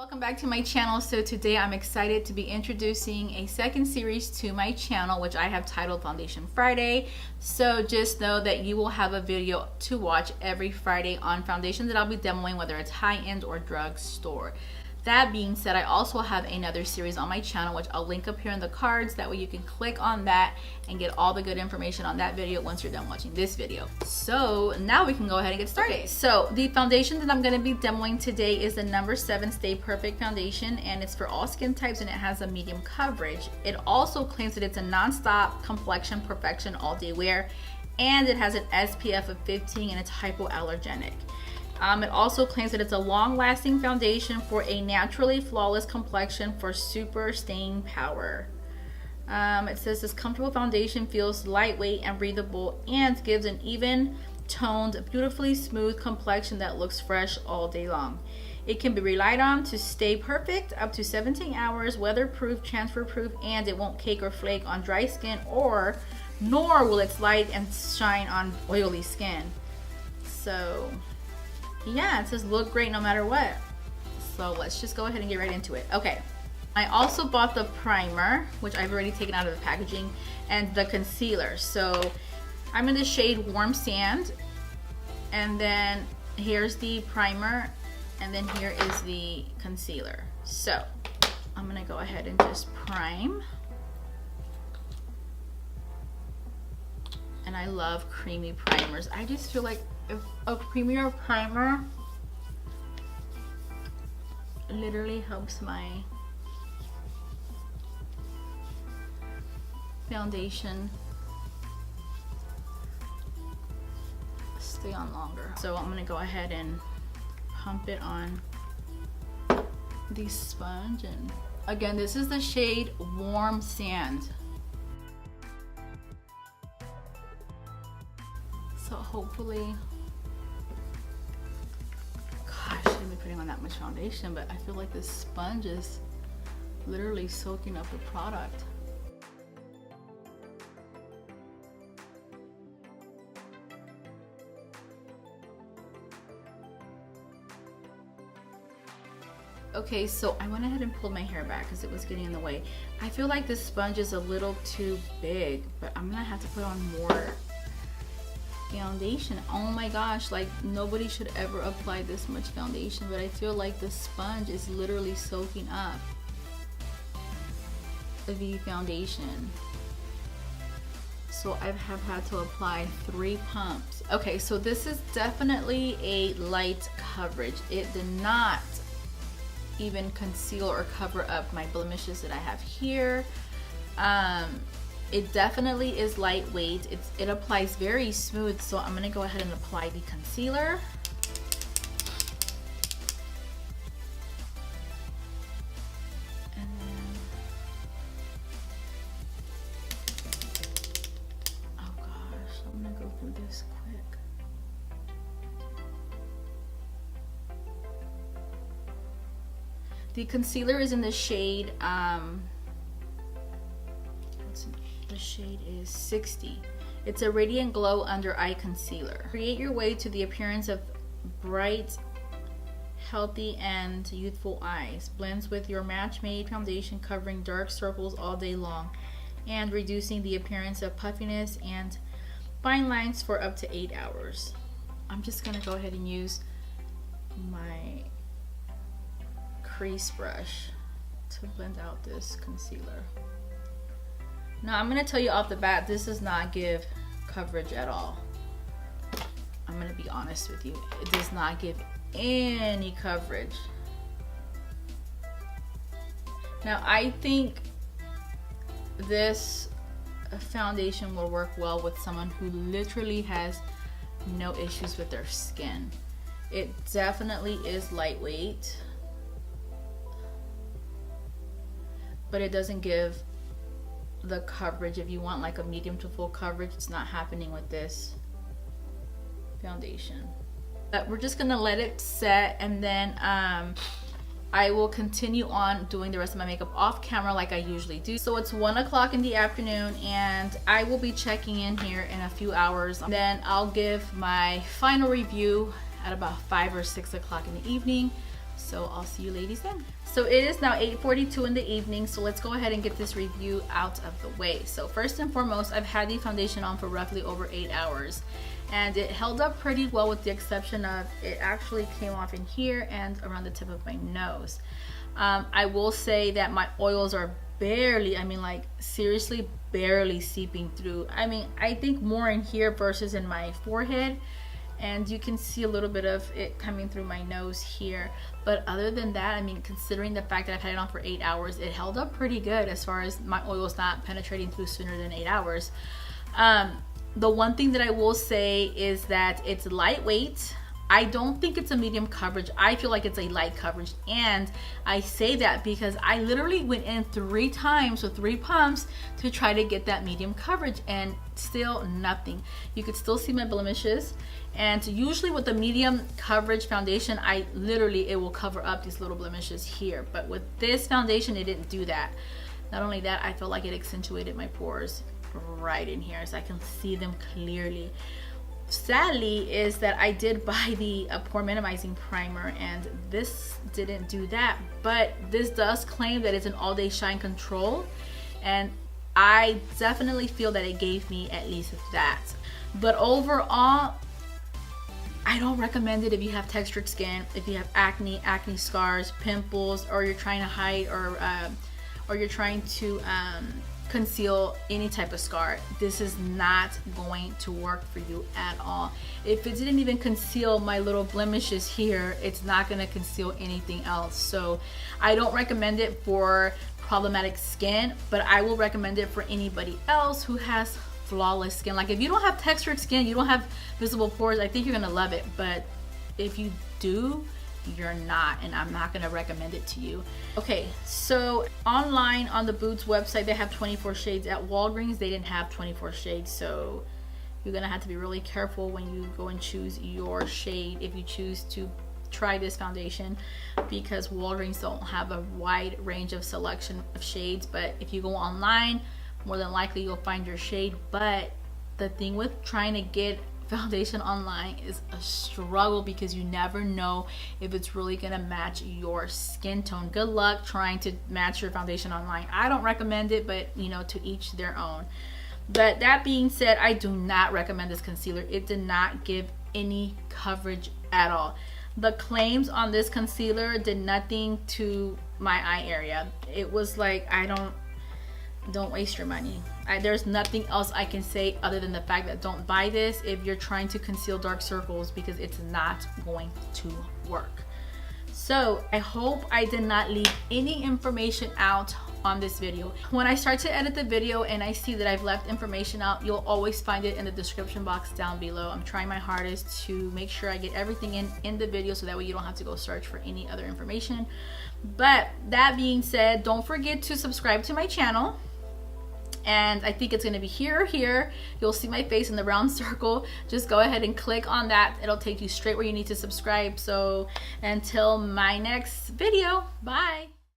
Welcome back to my channel. So today I'm excited to be introducing a second series to my channel, which I have titled Foundation Friday. So just know that you will have a video to watch every Friday on foundation that I'll be demoing, whether it's high-end or drugstore. That being said, I also have another series on my channel, which I'll link up here in the cards. That way you can click on that and get all the good information on that video once you're done watching this video. So now we can go ahead and get started. Okay, so the foundation that I'm going to be demoing today is the No7 Stay Perfect Foundation, and it's for all skin types and it has a medium coverage. It also claims that it's a non-stop complexion perfection all day wear, and it has an SPF of 15 and it's hypoallergenic. It also claims that it's a long-lasting foundation for a naturally flawless complexion for super staying power. It says this comfortable foundation feels lightweight and breathable and gives an even toned, beautifully smooth complexion that looks fresh all day long. It can be relied on to stay perfect up to 17 hours, weatherproof, transfer-proof, and it won't cake or flake on dry skin, nor will it slide and shine on oily skin. So yeah, it says look great no matter what. So let's just go ahead and get right into it. Okay, I also bought the primer, which I've already taken out of the packaging, and the concealer. So I'm in the shade Warm Sand, and then here's the primer, and then here is the concealer. So I'm gonna go ahead and just prime. And I love creamy primers. I just feel like if a creamier primer literally helps my foundation stay on longer. So I'm gonna go ahead and pump it on the sponge, and again, this is the shade Warm Sand. So hopefully, gosh, I shouldn't be putting on that much foundation, but I feel like this sponge is literally soaking up the product. Okay, so I went ahead and pulled my hair back because it was getting in the way. I feel like this sponge is a little too big, but I'm gonna have to put on more foundation. Oh my gosh, like nobody should ever apply this much foundation, but I feel like the sponge is literally soaking up the foundation. So I have had to apply 3 pumps. Okay, so this is definitely a light coverage. It did not even conceal or cover up my blemishes that I have here. It definitely is lightweight. It applies very smooth, so I'm gonna go ahead and apply the concealer. And then, oh gosh, I'm gonna go through this quick. The concealer is in the shade, the shade is 60. It's a radiant glow under eye concealer. Create your way to the appearance of bright, healthy, and youthful eyes. Blends with your match-made foundation, covering dark circles all day long and reducing the appearance of puffiness and fine lines for up to 8 hours. I'm just gonna go ahead and use my crease brush to blend out this concealer. Now I'm gonna tell you off the bat, this does not give coverage at all. I'm gonna be honest with you. It does not give any coverage. Now I think this foundation will work well with someone who literally has no issues with their skin. It definitely is lightweight, but it doesn't give the coverage. If you want like a medium to full coverage, it's not happening with this foundation. But we're just gonna let it set, and then I will continue on doing the rest of my makeup off camera like I usually do. So it's 1 o'clock in the afternoon, and I will be checking in here in a few hours. Then I'll give my final review at about 5 or 6 o'clock in the evening. So I'll see you ladies then. So it is now 8:42 in the evening, so let's go ahead and get this review out of the way. So first and foremost, I've had the foundation on for roughly over 8 hours, and it held up pretty well with the exception of it actually came off in here and around the tip of my nose. I will say that my oils are barely, I mean like seriously barely seeping through. I mean, I think more in here versus in my forehead, and you can see a little bit of it coming through my nose here. But other than that, I mean, considering the fact that I've had it on for 8 hours, it held up pretty good as far as my oils not penetrating through sooner than 8 hours. The one thing that I will say is that it's lightweight. I don't think it's a medium coverage. I feel like it's a light coverage, and I say that because I literally went in 3 times with 3 pumps to try to get that medium coverage, and still nothing. You could still see my blemishes, and usually with the medium coverage foundation, it will cover up these little blemishes here, but with this foundation, it didn't do that. Not only that, I felt like it accentuated my pores right in here, so I can see them clearly. Sadly is that I did buy the pore minimizing primer, and this didn't do that, but this does claim that it's an all day shine control, and I definitely feel that it gave me at least that. But overall, I don't recommend it if you have textured skin, if you have acne scars, pimples, or you're trying to hide or you're trying to conceal any type of scar. This is not going to work for you at all. If it didn't even conceal my little blemishes here, it's not going to conceal anything else. So I don't recommend it for problematic skin, but I will recommend it for anybody else who has flawless skin. Like if you don't have textured skin, you don't have visible pores, I think you're gonna love it. But if you do, you're not, and I'm not gonna recommend it to you. Okay, so online on the Boots website, they have 24 shades. At Walgreens, they didn't have 24 shades, so you're gonna have to be really careful when you go and choose your shade if you choose to try this foundation, because Walgreens don't have a wide range of selection of shades. But if you go online, more than likely you'll find your shade. But the thing with trying to get foundation online is a struggle, because you never know if it's really gonna match your skin tone. Good luck trying to match your foundation online. I don't recommend it, but you know, to each their own. But that being said, I do not recommend this concealer. It did not give any coverage at all. The claims on this concealer did nothing to my eye area. It was like, don't waste your money. There's nothing else I can say other than the fact that don't buy this if you're trying to conceal dark circles, because it's not going to work. So I hope I did not leave any information out on this video. When I start to edit the video and I see that I've left information out, you'll always find it in the description box down below. I'm trying my hardest to make sure I get everything in the video, so that way you don't have to go search for any other information. But that being said, don't forget to subscribe to my channel. And I think it's gonna be here or here. You'll see my face in the round circle. Just go ahead and click on that. It'll take you straight where you need to subscribe. So until my next video, bye.